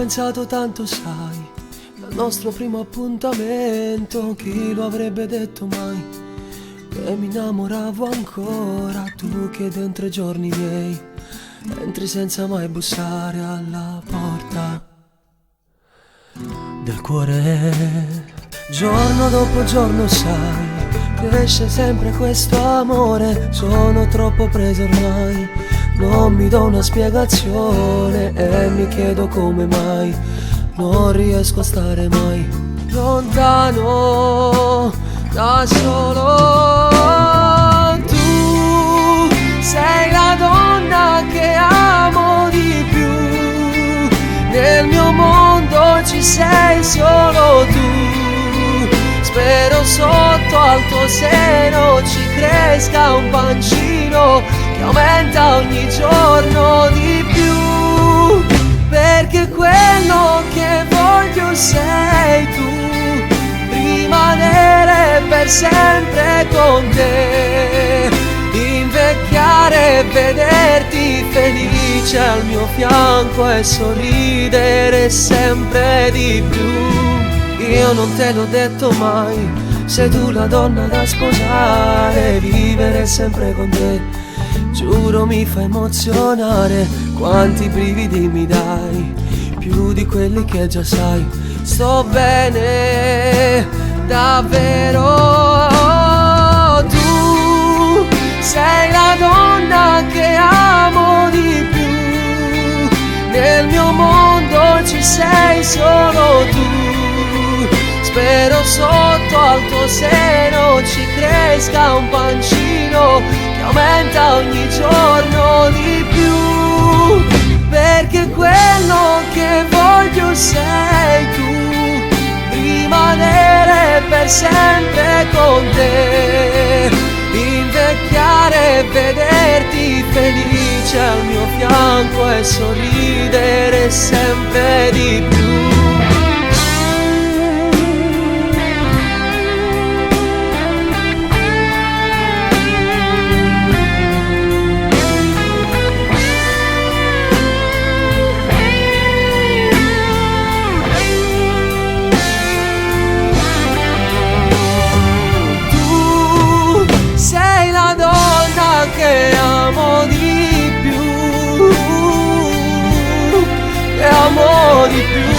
pensato tanto, sai, dal nostro primo appuntamento. Chi lo avrebbe detto mai, che mi innamoravo ancora. Tu che dentro i giorni miei entri senza mai bussare alla porta del cuore. Giorno dopo giorno, sai, cresce sempre questo amore. Sono troppo preso ormai, non mi do una spiegazione e mi chiedo come mai non riesco a stare mai lontano da solo. Tu sei la donna che amo di più, nel mio mondo ci sei solo tu. Spero sotto al tuo seno ci cresca un pancino che aumenta ogni giorno di più, perché quello che voglio sei tu, rimanere per sempre con te, invecchiare e vederti felice al mio fianco e sorridere sempre di più. Io non te l'ho detto mai, sei tu la donna da sposare, vivere sempre con te, giuro mi fa emozionare. Quanti brividi mi dai, più di quelli che già sai. Sto bene, davvero. Tu sei la donna che amo di più, nel mio mondo ci sei solo tu. Spero sotto al tuo seno ci cresca un pancino che aumenta ogni giorno di più, perché quello che voglio sei tu, rimanere per sempre con te, invecchiare e vederti felice al mio fianco e sorridere sempre di più. Che amo di più, che amo di più.